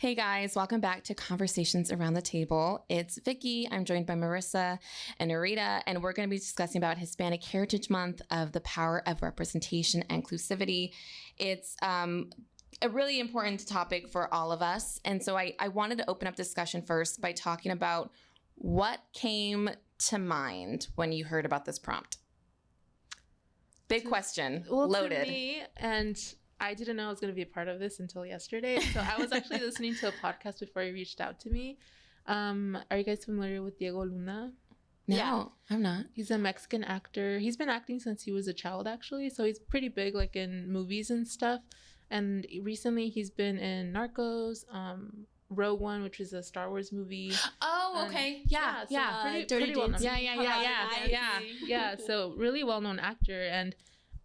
Hey guys, welcome back to Conversations Around the Table. It's Vicky. I'm joined by Marissa and Nereida, and we're going to be discussing about Hispanic Heritage Month of the power of representation and inclusivity. It's a really important topic for all of us. And so I wanted to open up discussion first by talking about what came to mind when you heard about this prompt. Big question, loaded. To me, and I didn't know I was going to be a part of this until yesterday. So I was actually listening to a podcast before you reached out to me. Are you guys familiar with Diego Luna? No, Yeah. I'm not. He's a Mexican actor. He's been acting since he was a child, actually. So he's pretty big, like in movies and stuff. And recently he's been in Narcos, Rogue One, which is a Star Wars movie. Oh, okay. Yeah. Pretty well known. Yeah. Yeah, so really well-known actor. And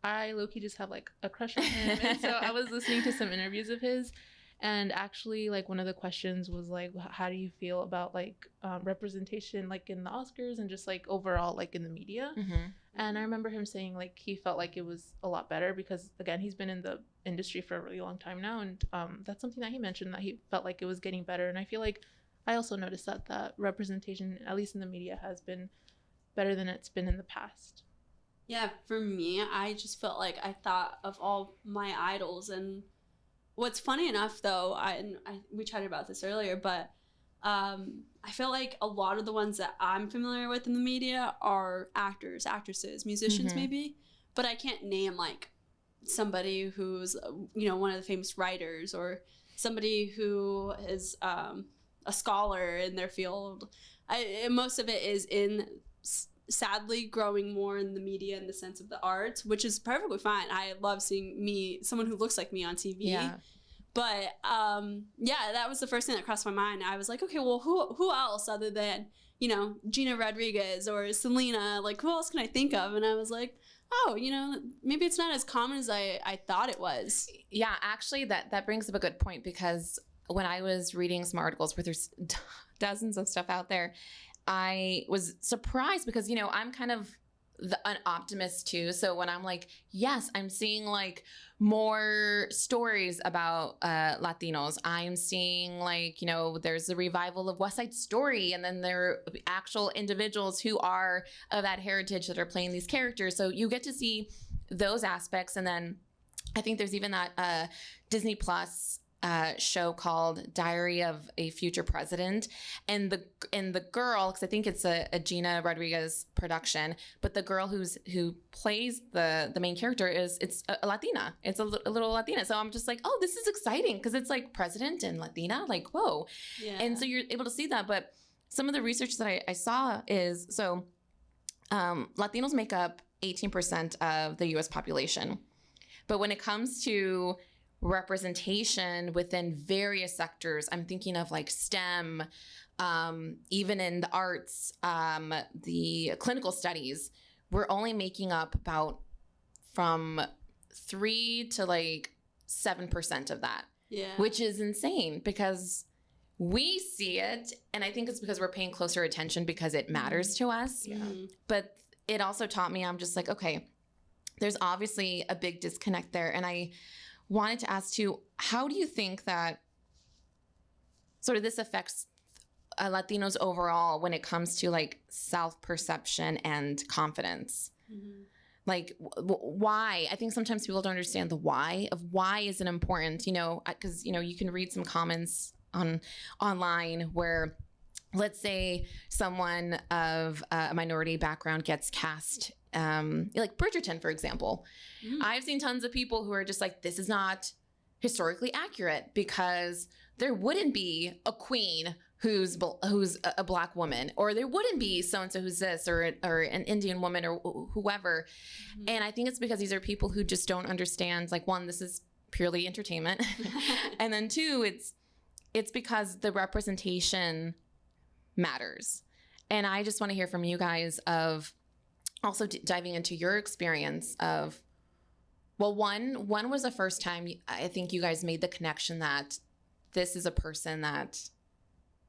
I low-key just have like a crush on him. And so I was listening to some interviews of his, and actually like one of the questions was like, how do you feel about like representation like in the Oscars and just like overall like in the media? Mm-hmm. And I remember him saying like he felt like it was a lot better because again he's been in the industry for a really long time now, and that's something that he mentioned, that he felt like it was getting better. And I feel like I also noticed that representation, at least in the media, has been better than it's been in the past. Yeah, for me, I just felt like I thought of all my idols. And what's funny enough, though, we chatted about this earlier, but I feel like a lot of the ones that I'm familiar with in the media are actors, actresses, musicians, Mm-hmm. maybe. But I can't name, like, somebody who's, one of the famous writers, or somebody who is a scholar in their field. Most of it is sadly growing more in the media in the sense of the arts, which is perfectly fine. I love seeing someone who looks like me on TV. Yeah. But that was the first thing that crossed my mind. I was like, okay, well, who else other than, Gina Rodriguez or Selena? Like, who else can I think of? And I was like, oh, maybe it's not as common as I thought it was. Yeah, actually, that brings up a good point, because when I was reading some articles where there's dozens of stuff out there, I was surprised because, I'm kind of an optimist too. So when I'm like, yes, I'm seeing like more stories about Latinos. I'm seeing like, there's a revival of West Side Story, and then there are actual individuals who are of that heritage that are playing these characters. So you get to see those aspects. And then I think there's even that Disney Plus show called Diary of a Future President, and the girl, because I think it's a Gina Rodriguez production, but the girl who plays the main character it's a Latina. It's a little Latina. So I'm just like, oh, this is exciting, because it's like president and Latina, like, whoa. Yeah. And so you're able to see that. But some of the research that I saw is, so Latinos make up 18% of the U.S. population, but when it comes to representation within various sectors, I'm thinking of like STEM, even in the arts, the clinical studies, we're only making up about from 3 to like 7% of that. Yeah. Which is insane, because we see it, and I think it's because we're paying closer attention because it matters to us. Yeah. Mm-hmm. But it also taught me, I'm just like, okay, there's obviously a big disconnect there. And I wanted to ask too, how do you think that sort of this affects Latinos overall when it comes to like self-perception and confidence? Mm-hmm. Like why? I think sometimes people don't understand the why is it important, because, you can read some comments online where, let's say someone of a minority background gets cast, like Bridgerton, for example. Mm. I've seen tons of people who are just like, this is not historically accurate, because there wouldn't be a queen who's a Black woman, or there wouldn't be so-and-so who's this, or an Indian woman, or whoever. Mm-hmm. And I think it's because these are people who just don't understand, like, one, this is purely entertainment. And then two, it's because the representation matters. And I just want to hear from you guys of also diving into your experience of, well, one was the first time I think you guys made the connection that this is a person that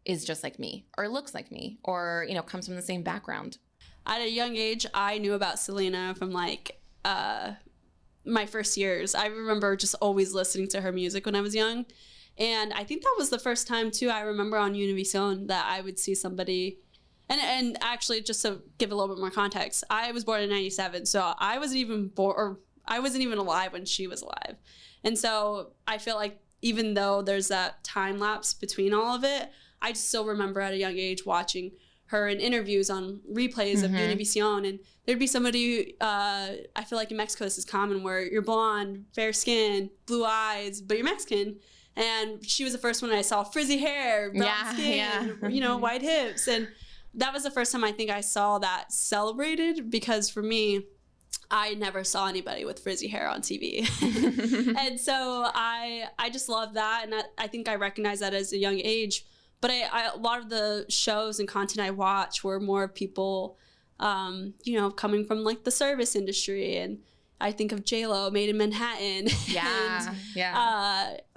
is just like me, or looks like me, or, comes from the same background. At a young age, I knew about Selena from like my first years. I remember just always listening to her music when I was young. And I think that was the first time too, I remember on Univision, that I would see somebody. And actually, just to give a little bit more context, I was born in 97, so I wasn't even alive when she was alive. And so I feel like even though there's that time lapse between all of it, I just still remember at a young age watching her in interviews on replays of Univision, and there'd be somebody, I feel like in Mexico this is common, where you're blonde, fair skin, blue eyes, but you're Mexican. And she was the first one I saw frizzy hair, brown skin, you know, white hips. And that was the first time I think I saw that celebrated, because for me, I never saw anybody with frizzy hair on TV. And so I just love that. And I think I recognized that as a young age. But a lot of the shows and content I watch were more people, you know, coming from like the service industry. And I think of J-Lo, Made in Manhattan.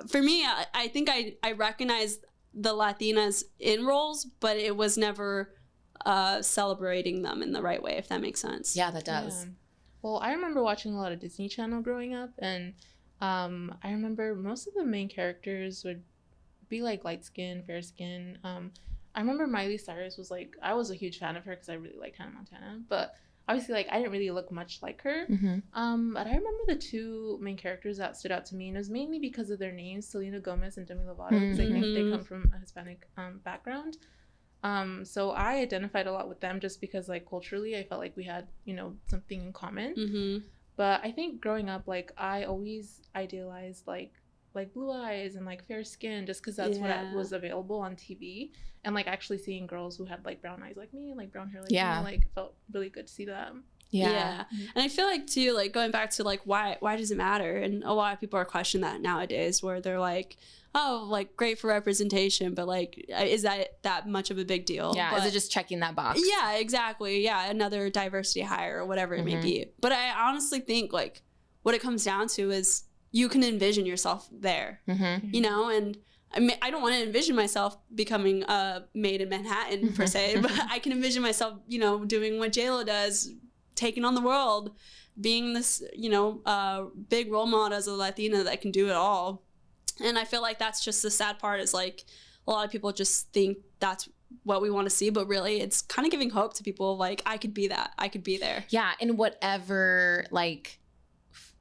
For me, I think I recognized the Latinas in roles, but it was never celebrating them in the right way, if that makes sense. Yeah, that does. Yeah. Well, I remember watching a lot of Disney Channel growing up, and I remember most of the main characters would be like light skin, fair skin. I remember Miley Cyrus was like, I was a huge fan of her because I really liked Hannah Montana, but obviously like I didn't really look much like her. But I remember the two main characters that stood out to me, and it was mainly because of their names, Selena Gomez and Demi Lovato, because I think they come from a Hispanic background. So I identified a lot with them just because like culturally I felt like we had, you know, something in common. But I think growing up, like I always idealized like blue eyes and like fair skin, just because that's what was available on TV. And like actually seeing girls who had like brown eyes like me and like brown hair like me, like felt really good to see that. And I feel like too, like going back to like why does it matter? And a lot of people are questioning that nowadays, where they're like, oh, like great for representation, but like is that much of a big deal? Is it just checking that box? Yeah, exactly. Yeah, another diversity hire or whatever it may be. But I honestly think like what it comes down to is you can envision yourself there, you know. And I mean, I don't want to envision myself becoming Made in Manhattan per se, but I can envision myself, you know, doing what J-Lo does, taking on the world, being this, you know, big role model as a Latina that can do it all. And I feel like that's just the sad part, is like a lot of people just think that's what we want to see, but really it's kind of giving hope to people, like I could be that, I could be there. Yeah, in whatever like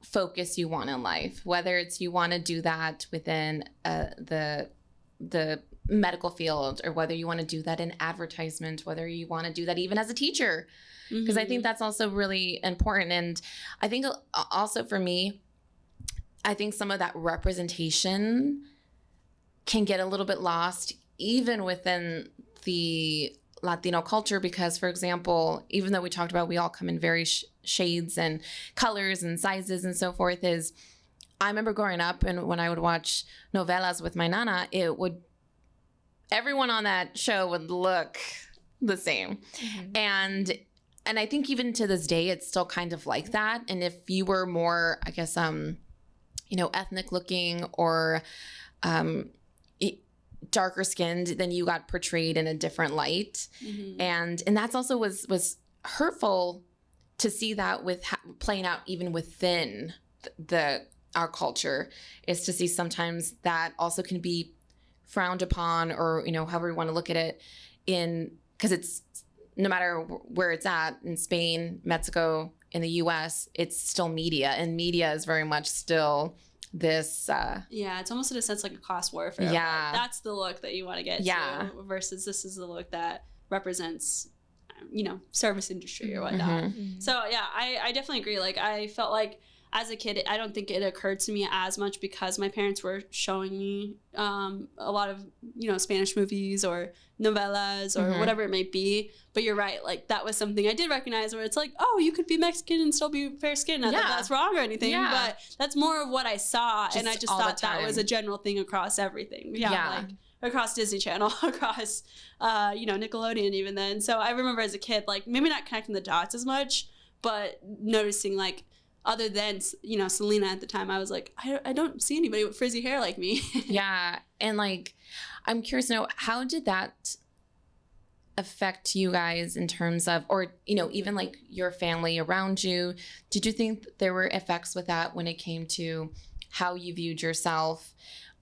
focus you want in life, whether it's you want to do that within the medical field, or whether you want to do that in advertisement, whether you want to do that even as a teacher, because I think that's also really important. And I think also for me, I think some of that representation can get a little bit lost even within the Latino culture, because, for example, even though we talked about we all come in very shades and colors and sizes and so forth, is I remember growing up and when I would watch novelas with my nana, everyone on that show would look the same. And I think even to this day, it's still kind of like that. And if you were more, I guess, you know, ethnic looking or darker skinned, then you got portrayed in a different light. And that's also was hurtful to see that with playing out even within our culture, is to see sometimes that also can be frowned upon, or, you know, however you want to look at it, because it's no matter where it's at, in Spain, Mexico, in the US, it's still media, and media is very much still this it's almost in a sense like a class warfare. Like, that's the look that you want to get to, versus this is the look that represents, you know, service industry or whatnot. So yeah, I definitely agree. Like I felt like as a kid, I don't think it occurred to me as much because my parents were showing me a lot of, you know, Spanish movies or novellas or whatever it may be. But you're right, like that was something I did recognize, where it's like, oh, you could be Mexican and still be fair skinned. Not that that's wrong or anything, but that's more of what I saw. And I just thought that was a general thing across everything. Like across Disney Channel, across, you know, Nickelodeon even then. So I remember as a kid, like maybe not connecting the dots as much, but noticing like, other than, you know, Selena at the time, I was like, I don't see anybody with frizzy hair like me. And like, I'm curious to know, how did that affect you guys in terms of, or, you know, even like your family around you? Did you think there were effects with that when it came to how you viewed yourself?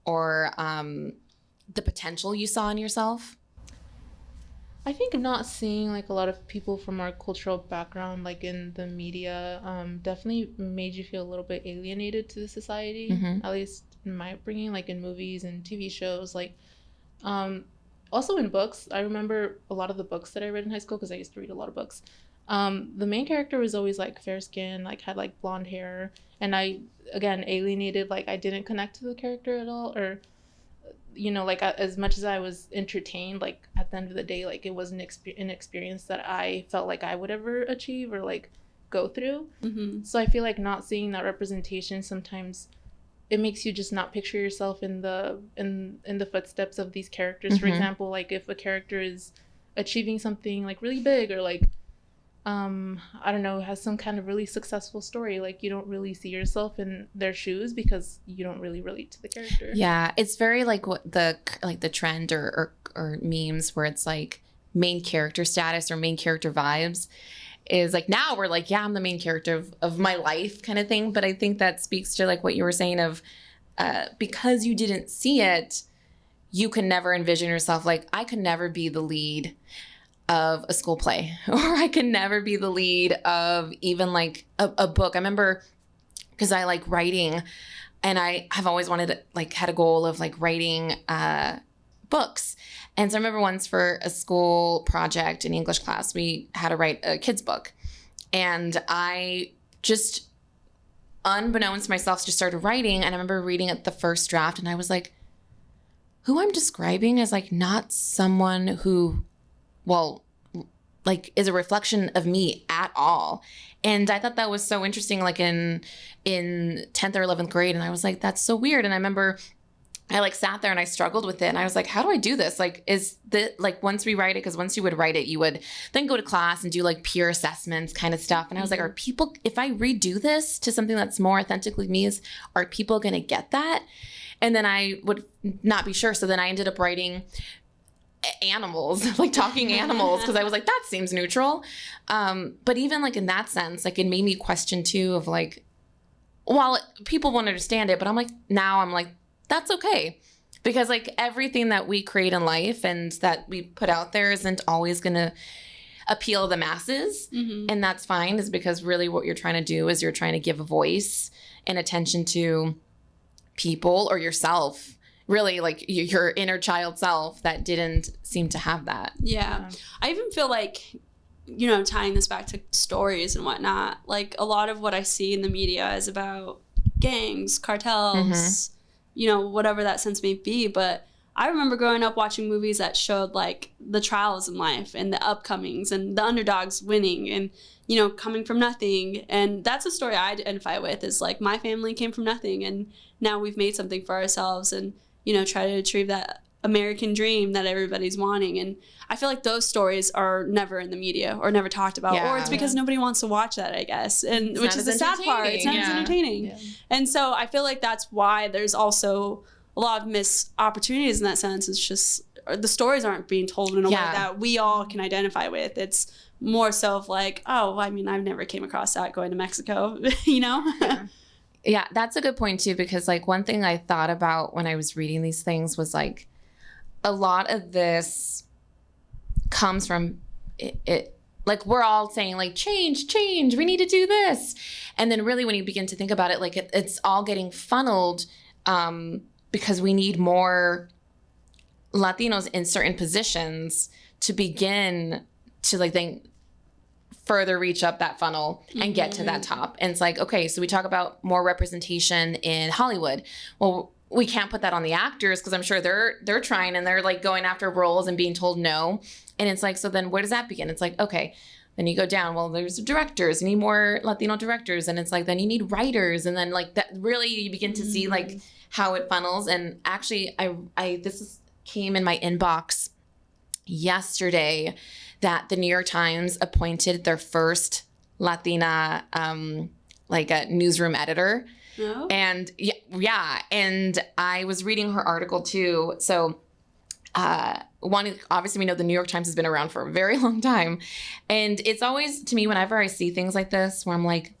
or the potential you saw in yourself? I think not seeing like a lot of people from our cultural background like in the media definitely made you feel a little bit alienated to the society, at least in my upbringing, like in movies and TV shows, like also in books. I remember a lot of the books that I read in high school because I used to read a lot of books. The main character was always like fair skin, like had like blonde hair, and I again alienated, like I didn't connect to the character at all, or like as much as I was entertained, like at the end of the day, like it wasn't an experience that I felt like I would ever achieve or like go through. So I feel like not seeing that representation sometimes it makes you just not picture yourself in the footsteps of these characters. For example, like if a character is achieving something like really big, or like I don't know, has some kind of really successful story, like you don't really see yourself in their shoes because you don't really relate to the character. Yeah, it's very like what the trend or memes where it's like main character status or main character vibes is like, now we're like, yeah, I'm the main character of my life kind of thing. But I think that speaks to like what you were saying of because you didn't see it, you can never envision yourself like, I could never be the lead of a school play, or I can never be the lead of even like a book. I remember because I like writing, and I have always wanted like had a goal of like writing books. And so I remember once for a school project in English class, we had to write a kid's book, and I just unbeknownst to myself just started writing. And I remember reading it the first draft, and I was like, who I'm describing as like not someone who, well, like is a reflection of me at all. And I thought that was so interesting, like in 10th or 11th grade. And I was like, that's so weird. And I remember I like sat there and I struggled with it. And I was like, how do I do this? Like, is the like once we write it, because once you would write it, you would then go to class and do like peer assessments kind of stuff. And I was like, are people, if I redo this to something that's more authentically me, are people going to get that? And then I would not be sure. So then I ended up writing animals, like talking animals, because I was like, that seems neutral. But even like in that sense, like it made me question too of like, well, people won't understand it, but I'm like, now I'm like, that's okay. Because like everything that we create in life and that we put out there isn't always going to appeal to the masses. And that's fine, is because really what you're trying to do is you're trying to give a voice and attention to people or yourself, really like your inner child self that didn't seem to have that. Yeah. I even feel like, tying this back to stories and whatnot, like a lot of what I see in the media is about gangs, cartels, whatever that sense may be. But I remember growing up watching movies that showed like the trials in life and the upcomings and the underdogs winning and, coming from nothing. And that's a story I identify with, is like my family came from nothing and now we've made something for ourselves and, try to achieve that American dream that everybody's wanting. And I feel like those stories are never in the media or never talked about, or it's because nobody wants to watch that, I guess. And It's which is the sad part. It's not as entertaining. Yeah. And so I feel like that's why there's also a lot of missed opportunities in that sense. It's just the stories aren't being told in a way that we all can identify with. It's more so of like, oh, I mean, I've never came across that going to Mexico, Yeah, that's a good point too, because like one thing I thought about when I was reading these things was like a lot of this comes from it like we're all saying like change, we need to do this. And then really when you begin to think about it, like it's all getting funneled because we need more Latinos in certain positions to begin to like then further reach up that funnel and get to that top. And it's like, okay, so we talk about more representation in Hollywood. Well, we can't put that on the actors because I'm sure they're trying and they're like going after roles and being told no. And it's like, so then where does that begin? It's like, okay, then you go down. Well, there's directors. You need more Latino directors. And it's like, then you need writers. And then like that really you begin to see like how it funnels. And actually came in my inbox yesterday that the New York Times appointed their first Latina like a newsroom editor. No? And yeah, and I was reading her article too. So one, obviously we know the New York Times has been around for a very long time. And it's always, to me, whenever I see things like this, where I'm like,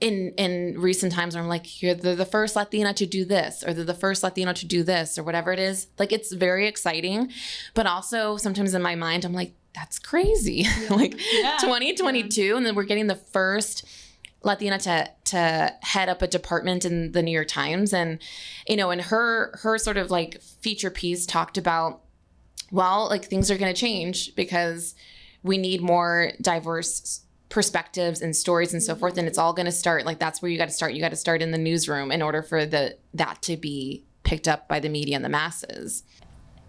in recent times where I'm like, you're the first Latina to do this, or they're the first Latino to do this, or whatever it is. Like, it's very exciting, but also sometimes in my mind, I'm like, that's crazy. Like 2022, and then we're getting the first Latina to head up a department in the New York Times. And, you know, and her sort of like feature piece talked about, well, like things are going to change because we need more diverse perspectives and stories and so forth. And it's all going to start, like, that's where you got to start. You got to start in the newsroom in order for that to be picked up by the media and the masses.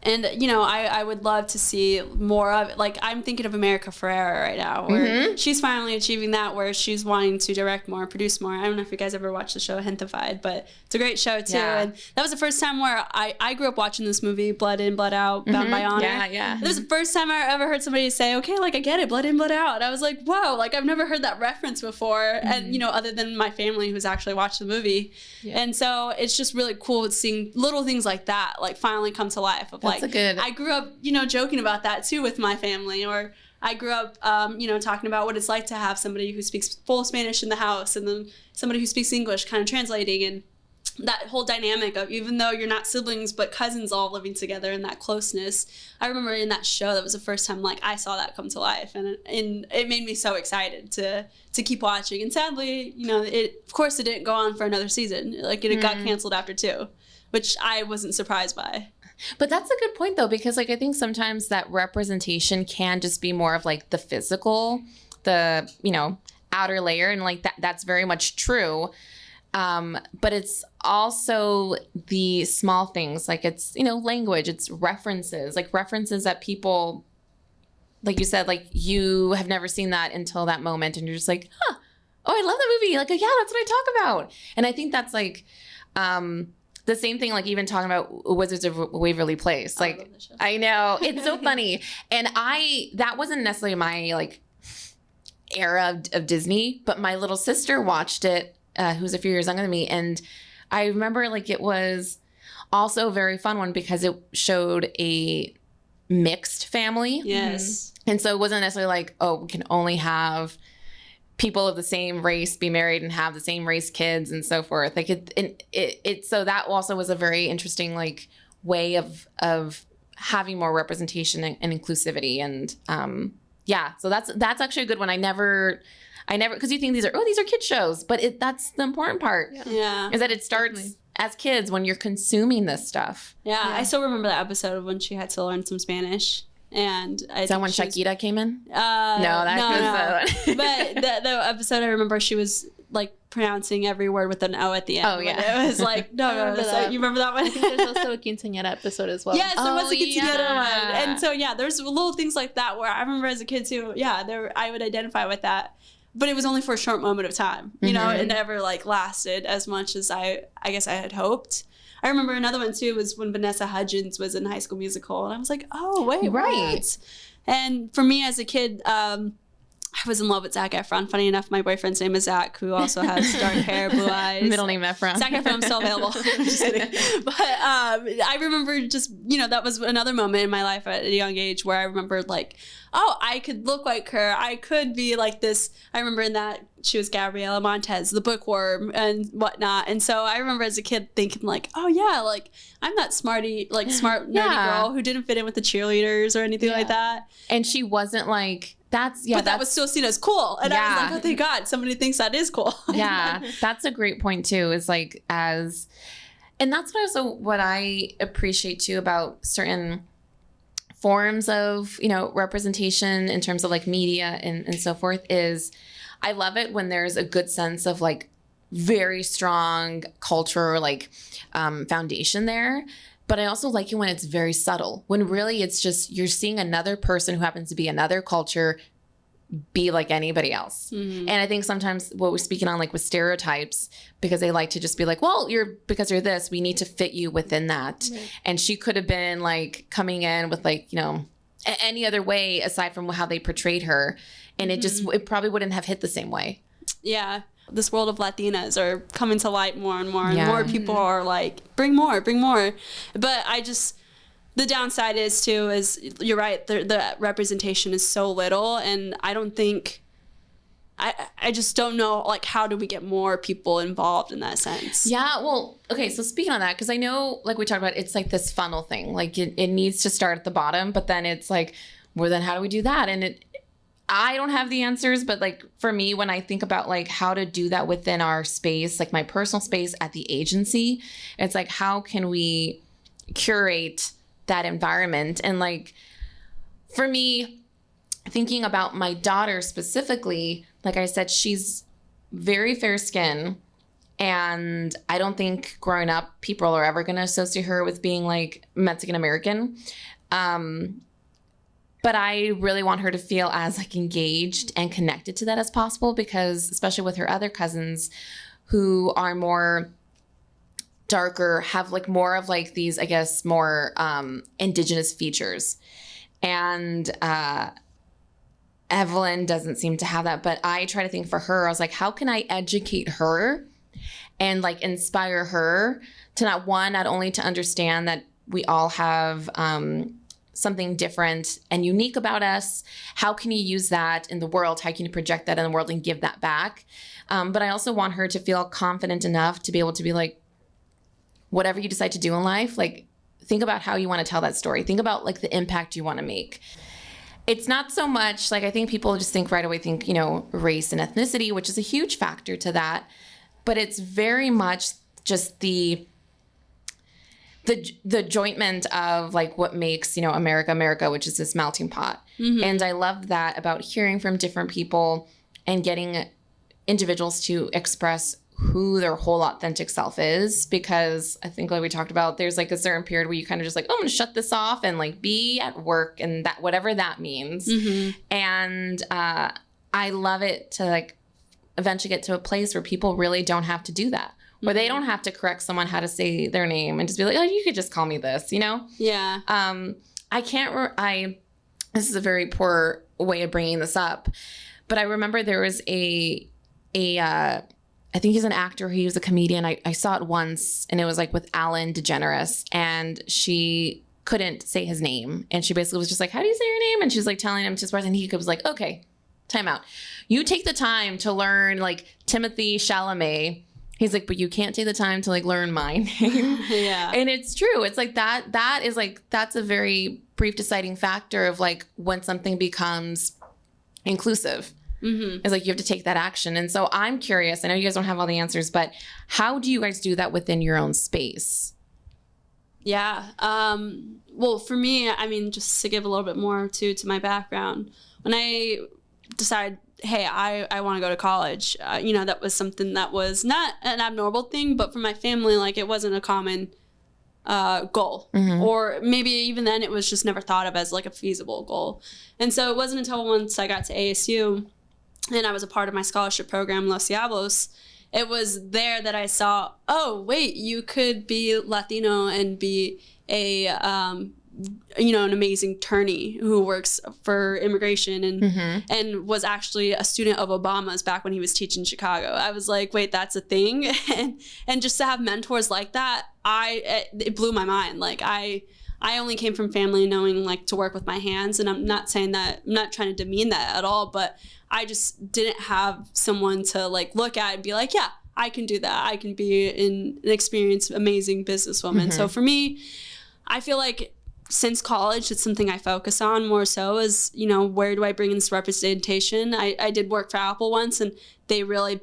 And, you know, I would love to see more of it. Like, I'm thinking of America Ferrera right now, where she's finally achieving that, where she's wanting to direct more, produce more. I don't know if you guys ever watched the show Gentefied, but it's a great show, too. Yeah. And that was the first time where I grew up watching this movie, Blood In, Blood Out, Bound by Honor. Yeah. It was the first time I ever heard somebody say, okay, like, I get it, Blood In, Blood Out. And I was like, whoa, like, I've never heard that reference before. And, you know, other than my family who's actually watched the movie. Yeah. And so it's just really cool seeing little things like that, like, finally come to life. Of That's like, a good... I grew up, you know, joking about that too with my family, or I grew up, you know, talking about what it's like to have somebody who speaks full Spanish in the house and then somebody who speaks English kind of translating, and that whole dynamic of, even though you're not siblings but cousins all living together, and that closeness. I remember in that show, that was the first time like I saw that come to life, and it made me so excited to keep watching. And sadly, you know, of course it didn't go on for another season. Like, it got canceled after 2, which I wasn't surprised by. But that's a good point, though, because like I think sometimes that representation can just be more of like the physical, the, you know, outer layer, and like that's very much true. But it's also the small things, like it's, you know, language, it's references that people, like you said, like you have never seen that until that moment, and you're just like, oh, I love that movie. Like, yeah, that's what I talk about. And I think that's like, the same thing, like even talking about Wizards of Waverly Place. Like, I know, it's so funny. And that wasn't necessarily my like era of Disney, but my little sister watched it, who's a few years younger than me. And I remember like it was also a very fun one because it showed a mixed family. Yes. And so it wasn't necessarily like, oh, we can only have people of the same race be married and have the same race kids and so forth. Like it so that also was a very interesting like way of having more representation and inclusivity. And yeah, so that's actually a good one. I never, because you think these are kid shows, but that's the important part. Yeah. Is that it starts as kids when you're consuming this stuff. Yeah, I still remember that episode of when she had to learn some Spanish. And is that when Shakira came in? No. But the episode, I remember she was like pronouncing every word with an O at the end. Oh yeah, it was like no. You remember that one? I think there's also a quinceañera episode as well. Yes, there was a quinceañera one, and so yeah, there's little things like that where I remember as a kid too. Yeah, I would identify with that, but it was only for a short moment of time. You know, it never like lasted as much as I guess I had hoped. I remember another one too was when Vanessa Hudgens was in High School Musical, and I was like, oh wait, right. What? And for me as a kid, I was in love with Zac Efron. Funny enough, my boyfriend's name is Zach, who also has dark hair, blue eyes. Middle name Efron. Zac Efron, still available. I'm just kidding. But I remember just, you know, that was another moment in my life at a young age where I remembered like, oh, I could look like her. I could be like this. I remember in that she was Gabriela Montez, the bookworm and whatnot. And so I remember as a kid thinking like, oh yeah, like I'm that smart nerdy girl who didn't fit in with the cheerleaders or anything like that. And she wasn't like, but that was still seen as cool. And I was like, oh, thank God, somebody thinks that is cool. Yeah, that's a great point too, is like and that's what I appreciate too about certain forms of, you know, representation in terms of like media and so forth, is I love it when there's a good sense of like very strong culture or like foundation there. But I also like it when it's very subtle, when really it's just you're seeing another person who happens to be another culture be like anybody else. And I think sometimes what we're speaking on like with stereotypes, because they like to just be like, well, because you're this, we need to fit you within that. Right. And she could have been like coming in with like, you know, any other way aside from how they portrayed her. And it probably wouldn't have hit the same way. Yeah. This world of Latinas are coming to light more and more, and more people are like, bring more. But the downside is you're right, the representation is so little, and I don't think I just don't know, like, how do we get more people involved in that sense? Yeah, well, okay, so speaking on that, because I know, like we talked about, it's like this funnel thing. Like it needs to start at the bottom, but then it's like, well, then how do we do that? And I don't have the answers, but like for me, when I think about like how to do that within our space, like my personal space at the agency, it's like, how can we curate that environment? And like, for me, thinking about my daughter specifically, like I said, she's very fair skin. And I don't think growing up, people are ever going to associate her with being like Mexican American. But I really want her to feel as like engaged and connected to that as possible, because especially with her other cousins who are more darker, have like more of like these, I guess, more indigenous features. And Evelyn doesn't seem to have that, but I try to think for her, I was like, how can I educate her and like inspire her to not only to understand that we all have something different and unique about us. How can you use that in the world? How can you project that in the world and give that back? But I also want her to feel confident enough to be able to be like, whatever you decide to do in life, like think about how you want to tell that story. Think about like the impact you want to make. It's not so much like, I think people just think right away, think, you know, race and ethnicity, which is a huge factor to that. But it's very much just the jointment of like what makes, you know, America, which is this melting pot. Mm-hmm. And I love that about hearing from different people and getting individuals to express who their whole authentic self is, because I think like we talked about, there's like a certain period where you kind of just like, oh, I'm gonna shut this off and like be at work and that whatever that means. Mm-hmm. And I love it to like eventually get to a place where people really don't have to do that, where they don't have to correct someone how to say their name and just be like, oh, you could just call me this, you know? Yeah. This is a very poor way of bringing this up, but I remember there was I think he's an actor. He was a comedian. I saw it once, and it was like with Alan DeGeneres, and she couldn't say his name. And she basically was just like, how do you say your name? And she's like telling him to express, and he was like, okay, time out. You take the time to learn like Timothy Chalamet. He's like, but you can't take the time to like learn my name. Yeah. And it's true. It's like that is like, that's a very brief deciding factor of like when something becomes inclusive. Mm-hmm. It's like you have to take that action. And so I'm curious, I know you guys don't have all the answers, but how do you guys do that within your own space? Yeah. Well, for me, I mean, just to give a little bit more to my background, when I decided, hey, I want to go to college, you know, that was something that was not an abnormal thing, but for my family, like it wasn't a common goal. Mm-hmm. Or maybe even then it was just never thought of as like a feasible goal. And so it wasn't until once I got to ASU and I was a part of my scholarship program, Los Diablos, it was there that I saw, oh, wait, you could be Latino and be a, you know, an amazing attorney who works for immigration and mm-hmm. and was actually a student of Obama's back when he was teaching in Chicago. I was like, wait, that's a thing. And just to have mentors like that, it blew my mind. Like I only came from family knowing like to work with my hands, and I'm not saying that, I'm not trying to demean that at all, but I just didn't have someone to like look at and be like, yeah, I can do that. I can be an experienced, amazing businesswoman. Mm-hmm. So for me, I feel like since college, it's something I focus on more so is, you know, where do I bring in this representation? I did work for Apple once, and they really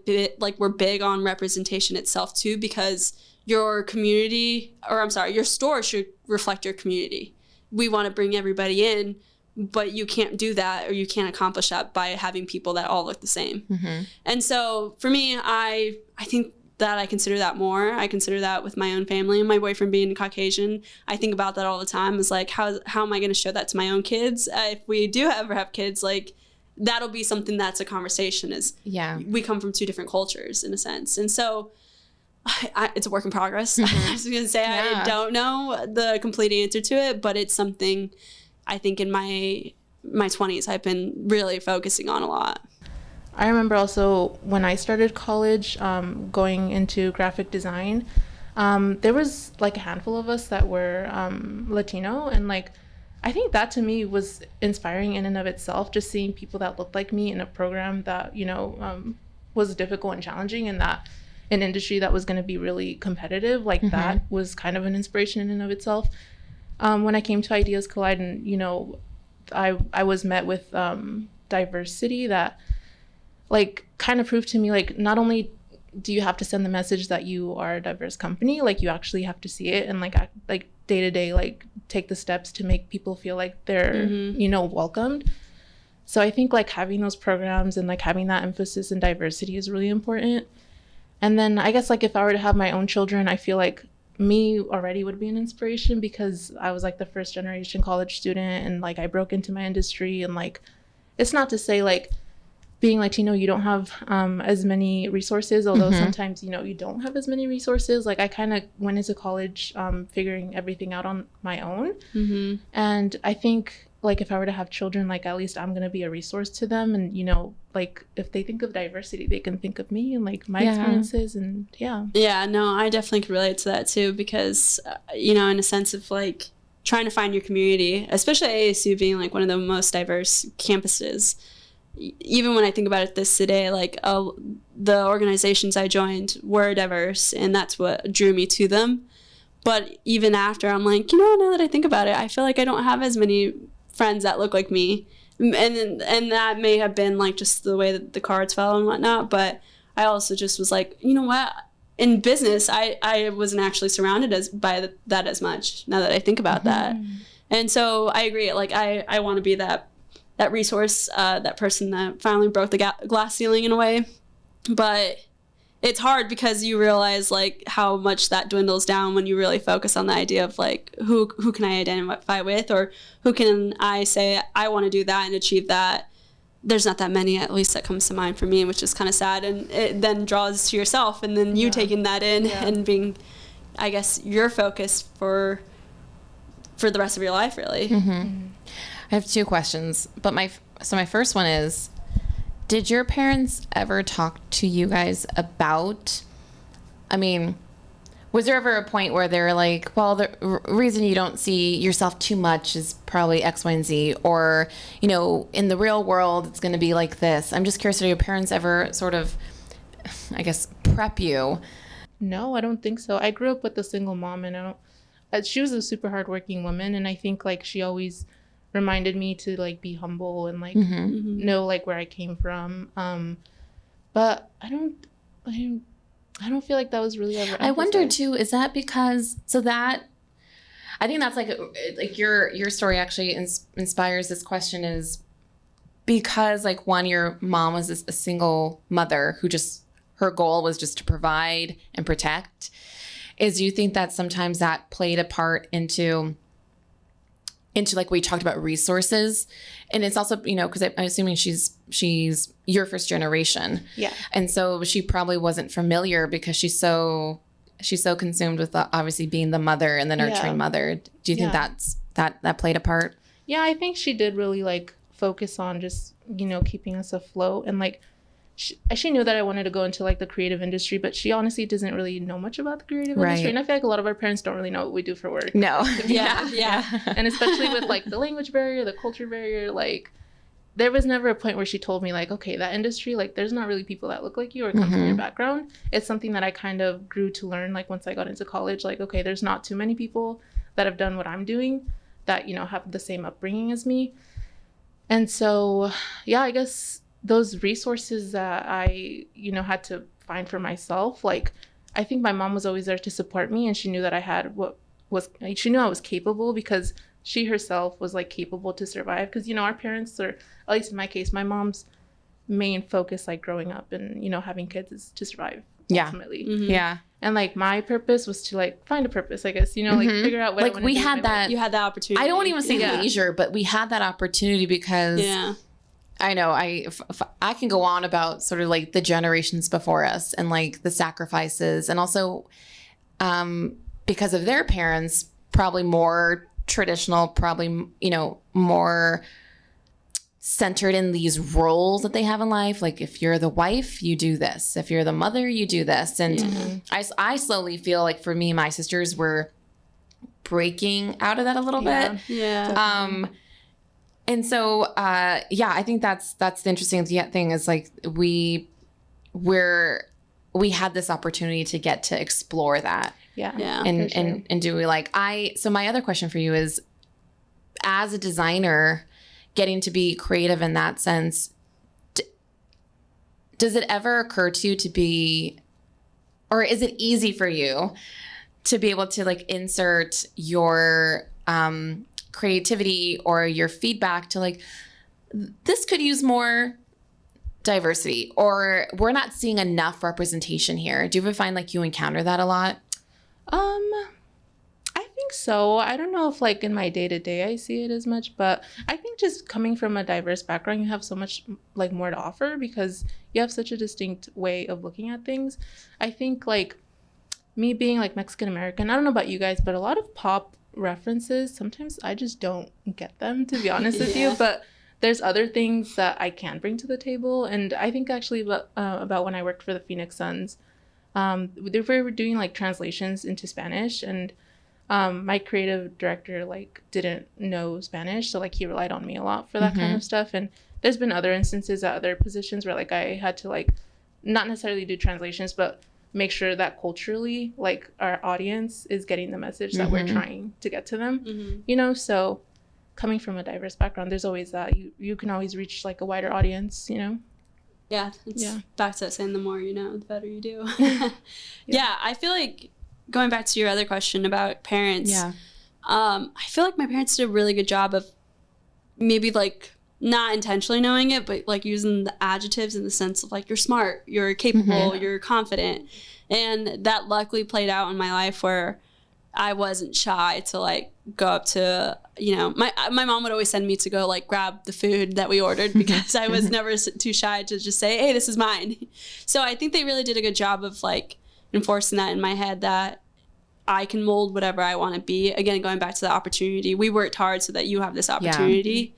were big on representation itself too, because your your store should reflect your community. We want to bring everybody in, but you can't do that, or you can't accomplish that by having people that all look the same. Mm-hmm. And so for me, I think that I consider that more. I consider that with my own family and my boyfriend being Caucasian. I think about that all the time. Is like, how am I going to show that to my own kids? If we do ever have kids, like that'll be something that's a conversation. Is we come from two different cultures in a sense, and so it's a work in progress. Mm-hmm. I was going to say I don't know the complete answer to it, but it's something I think in my 20s I've been really focusing on a lot. I remember also when I started college, going into graphic design, there was like a handful of us that were Latino, and like I think that to me was inspiring in and of itself, just seeing people that looked like me in a program that, was difficult and challenging, and that an industry that was going to be really competitive, like that was kind of an inspiration in and of itself. When I came to Ideas Collide, and, I was met with diversity that like kind of proved to me, like, not only do you have to send the message that you are a diverse company, like you actually have to see it and like day to day, like take the steps to make people feel like they're, welcomed. So I think like having those programs and like having that emphasis in diversity is really important. And then I guess like if I were to have my own children, I feel like me already would be an inspiration because I was like the first generation college student, and like I broke into my industry, and like it's not to say like being Latino you don't have as many resources, although sometimes you don't have as many resources. Like I kind of went into college figuring everything out on my own, and I think like if I were to have children, like at least I'm going to be a resource to them, and like if they think of diversity, they can think of me and like my experiences. And no, I definitely can relate to that too, because in a sense of like trying to find your community, especially ASU being like one of the most diverse campuses. Even when I think about it this today, like the organizations I joined were diverse, and that's what drew me to them. But even after, I'm like, now that I think about it, I feel like I don't have as many friends that look like me, and that may have been like just the way that the cards fell and whatnot. But I also just was like, what? In business, I wasn't actually surrounded by that as much. Now that I think about that, and so I agree. Like I want to be that resource, that person that finally broke the glass ceiling in a way. But it's hard because you realize like how much that dwindles down when you really focus on the idea of like who can I identify with, or who can I say I want to do that and achieve that. There's not that many, at least that comes to mind for me, which is kind of sad. And it then draws to yourself, and then you taking that in and being, I guess, your focus for the rest of your life, really. I have two questions, but my first one is, did your parents ever talk to you guys about, was there ever a point where they're like, well, the reason you don't see yourself too much is probably X, Y, and Z, or, in the real world, it's going to be like this? I'm just curious, did your parents ever sort of, I guess, prep you? No, I don't think so. I grew up with a single mom, and she was a super hardworking woman, and I think like she always reminded me to like be humble and like know like where I came from. But I don't feel like that was really ever emphasized. I wonder too, is that because, I think that's like your story actually inspires this question, is because like one, your mom was a single mother who just, her goal was just to provide and protect. Do you think that sometimes that played a part into like we talked about resources? And it's also, because I'm assuming she's your first generation. Yeah. And so she probably wasn't familiar because she's so consumed with obviously being the mother and the nurturing mother. Do you think that played a part? Yeah, I think she did really like focus on just, keeping us afloat. And like, she knew that I wanted to go into like the creative industry, but she honestly doesn't really know much about the creative industry. And I feel like a lot of our parents don't really know what we do for work. No. Yeah. And especially with like the language barrier, the culture barrier, like there was never a point where she told me like, okay, that industry, like there's not really people that look like you or come from your background. It's something that I kind of grew to learn like once I got into college, like, okay, there's not too many people that have done what I'm doing that, have the same upbringing as me. And so, I guess those resources that I, had to find for myself, like, I think my mom was always there to support me, and she knew that I had she knew I was capable, because she herself was like capable to survive. Because, our parents, or at least in my case, my mom's main focus, like growing up and, having kids, is to survive ultimately. Yeah. And like my purpose was to like find a purpose, I guess, like figure out what like I want we to do. had that. You had that opportunity. I don't want to even say leisure, but we had that opportunity because I know if I can go on about sort of like the generations before us and like the sacrifices, and also because of their parents, probably more traditional, probably, more centered in these roles that they have in life. Like if you're the wife, you do this. If you're the mother, you do this. And I slowly feel like for me, my sisters were breaking out of that a little Yeah. bit. Yeah. And so, I think that's the interesting thing is like we had this opportunity to get to explore that. Yeah. Yeah. And do we like so my other question for you is, as a designer, getting to be creative in that sense, does it ever occur to you to be, or is it easy for you to be able to like insert your creativity or your feedback to like, this could use more diversity, or we're not seeing enough representation here? Do you ever find like you encounter that a lot? I think so. I don't know if like in my day-to-day I see it as much, but I think just coming from a diverse background, you have so much like more to offer because you have such a distinct way of looking at things. I think like me being like Mexican American, I don't know about you guys, but a lot of pop references, sometimes I just don't get them, to be honest with you, but there's other things that I can bring to the table. And I think actually about when I worked for the Phoenix Suns, they were doing like translations into Spanish, and my creative director like didn't know Spanish, so like he relied on me a lot for that kind of stuff. And there's been other instances at other positions where like I had to like not necessarily do translations, but make sure that culturally like our audience is getting the message that we're trying to get to them. You know, so coming from a diverse background, there's always that you can always reach like a wider audience, you know. Yeah, it's back to that saying, the more you know, the better you do. Yeah. I feel like going back to your other question about parents, I feel like my parents did a really good job of maybe like not intentionally knowing it, but like using the adjectives in the sense of like, you're smart, you're capable, you're confident. And that luckily played out in my life where I wasn't shy to like go up to, you know, my mom would always send me to go like grab the food that we ordered because I was never too shy to just say, hey, this is mine. So I think they really did a good job of like enforcing that in my head, that I can mold whatever I want to be. Again, going back to the opportunity, we worked hard so that you have this opportunity.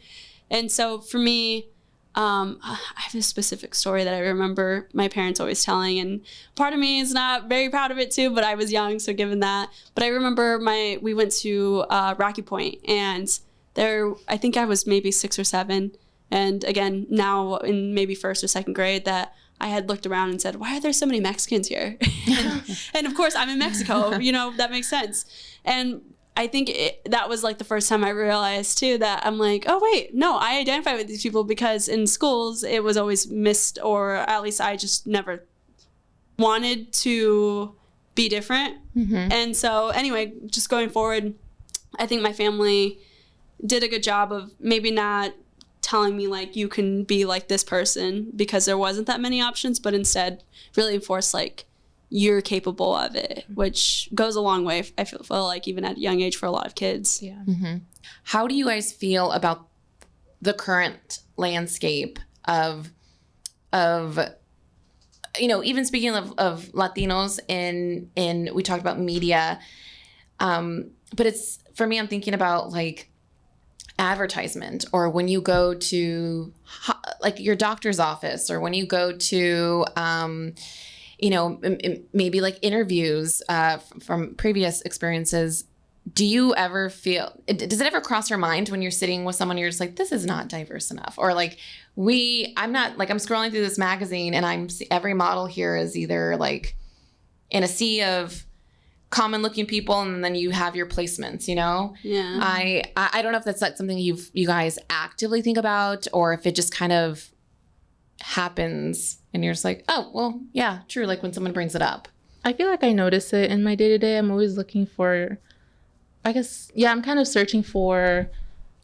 And so for me, I have a specific story that I remember my parents always telling, and part of me is not very proud of it too, but I was young, so given that. But I remember we went to Rocky Point, and I think I was maybe 6 or 7, and again, now in maybe first or second grade, that I had looked around and said, why are there so many Mexicans here? And of course, I'm in Mexico, you know, that makes sense. And I think that was like the first time I realized too that I'm like, oh wait, no, I identify with these people, because in schools it was always missed, or at least I just never wanted to be different. And so anyway, just going forward, I think my family did a good job of maybe not telling me like you can be like this person, because there wasn't that many options, but instead really enforce like you're capable of it, which goes a long way, I feel like, even at a young age for a lot of kids. How do you guys feel about the current landscape of you know, even speaking of Latinos in we talked about media, but it's, for me, I'm thinking about like advertisement, or when you go to like your doctor's office, or when you go to you know, maybe like interviews from previous experiences. Do you ever feel, does it ever cross your mind when you're sitting with someone, you're just like, this is not diverse enough? Or like, I'm not, like, I'm scrolling through this magazine and every model here is either like in a sea of common looking people, and then you have your placements, you know? Yeah. I don't know if that's like something you guys actively think about, or if it just kind of happens and you're just like, oh, well, yeah, true. Like when someone brings it up. I feel like I notice it in my day-to-day. I'm always looking for, I guess, I'm kind of searching for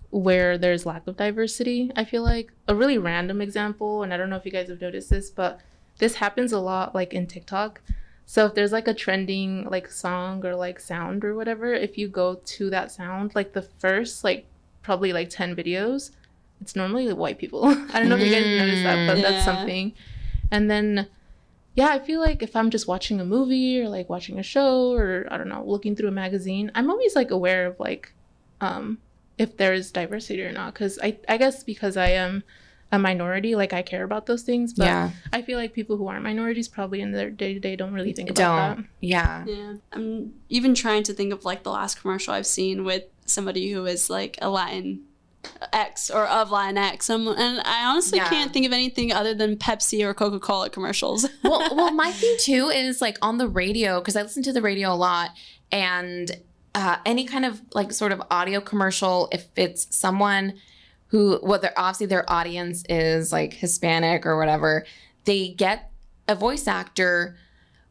where there's lack of diversity. I feel like a really random example, and I don't know if you guys have noticed this, but this happens a lot like in TikTok. So if there's like a trending like song or like sound or whatever, if you go to that sound, like the first like probably like 10 videos, it's normally like white people. I don't know if you guys noticed that, but that's something. And then, I feel like if I'm just watching a movie or like watching a show, or I don't know, looking through a magazine, I'm always like aware of like if there is diversity or not. Because I guess because I am a minority, like I care about those things, but Yeah. I feel like people who aren't minorities probably in their day-to-day don't really think about that. Yeah. Yeah. I'm even trying to think of like the last commercial I've seen with somebody who is like a Latin X or of Latinx. And I honestly can't think of anything other than Pepsi or Coca-Cola commercials. well, my thing too is like on the radio, because I listen to the radio a lot, and any kind of like sort of audio commercial, if it's someone who, obviously their audience is like Hispanic or whatever, they get a voice actor,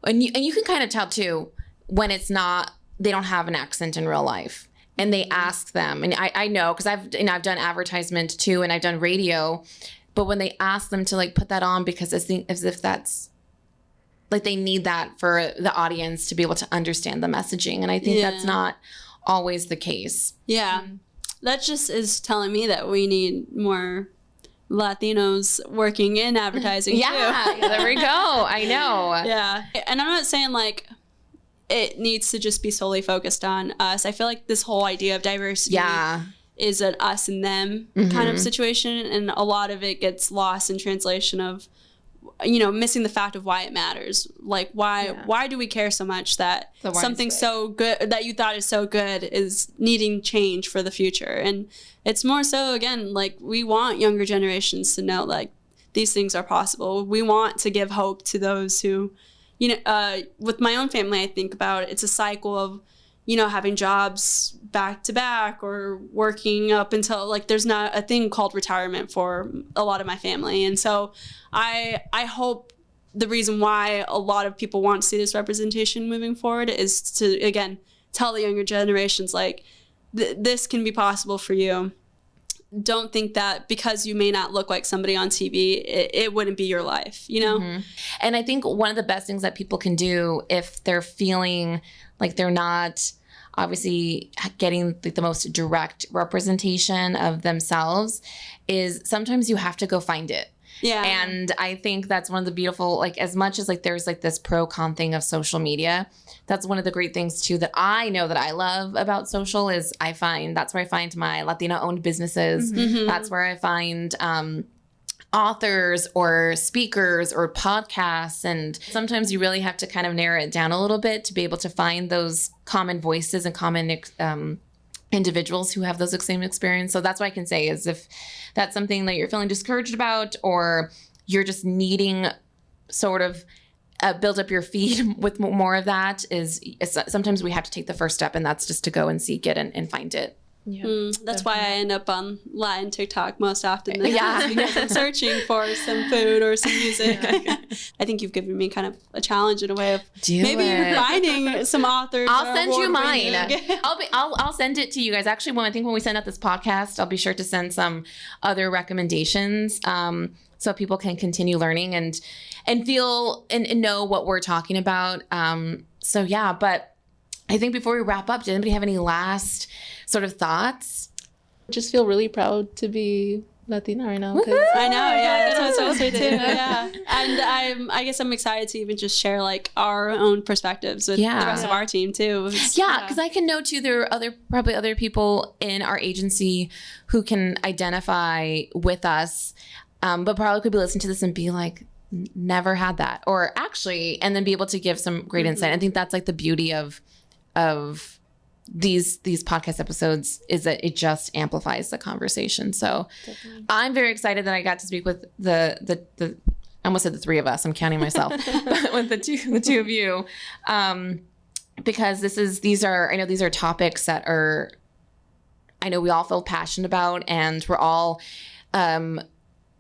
and you can kind of tell too when it's not, they don't have an accent in real life. And they ask them, and I know because I've done advertisement too, and I've done radio, but when they ask them to like put that on, because as if that's like they need that for the audience to be able to understand the messaging, and I think that's not always the case. Yeah, that just is telling me that we need more Latinos working in advertising too. There we go. I know. Yeah, and I'm not saying like it needs to just be solely focused on us. I feel like this whole idea of diversity is an us and them kind of situation, and a lot of it gets lost in translation of, you know, missing the fact of why it matters. Like why do we care so much that something so good that you thought is so good is needing change for the future? And it's more so, again, like we want younger generations to know like these things are possible. We want to give hope to those who, you know, with my own family, I think about it's a cycle of, you know, having jobs back to back or working up until like there's not a thing called retirement for a lot of my family. And so I hope the reason why a lot of people want to see this representation moving forward is to, again, tell the younger generations like this can be possible for you. Don't think that because you may not look like somebody on TV, it wouldn't be your life, you know? And I think one of the best things that people can do if they're feeling like they're not obviously getting the most direct representation of themselves is sometimes you have to go find it. Yeah. And I think that's one of the beautiful, like as much as like there's like this pro con thing of social media, that's one of the great things too that I know that I love about social is that's where I find my Latina owned businesses. That's where I find authors or speakers or podcasts. And sometimes you really have to kind of narrow it down a little bit to be able to find those common voices and common individuals who have those same experience. So that's what I can say is if that's something that you're feeling discouraged about, or you're just needing sort of build up your feed with more of that, is sometimes we have to take the first step, and that's just to go and seek it and find it. Yeah, that's why I end up on Latin TikTok most often. Yeah, because I'm searching for some food or some music. I think you've given me kind of a challenge in a way of maybe finding some authors. I'll send you mine. I'll send it to you guys. Actually, when we send out this podcast, I'll be sure to send some other recommendations so people can continue learning and feel and know what we're talking about. So yeah, but I think before we wrap up, did anybody have any last sort of thoughts? I just feel really proud to be Latina right now. I know, yeah, that's what I was say too. Yeah, and I guess I'm excited to even just share like our own perspectives with the rest of our team too. Because I can know too there are probably other people in our agency who can identify with us, but probably could be listening to this and be like, never had that, or actually, and then be able to give some great insight. I think that's like the beauty of these podcast episodes is that it just amplifies the conversation. So definitely. I'm very excited that I got to speak with the I almost said the three of us, I'm counting myself, but with the two of you, because these are topics that I know we all feel passionate about, and we're all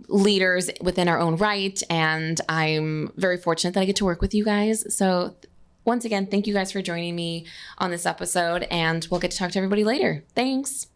leaders within our own right, and I'm very fortunate that I get to work with you guys. So once again, thank you guys for joining me on this episode, and we'll get to talk to everybody later. Thanks.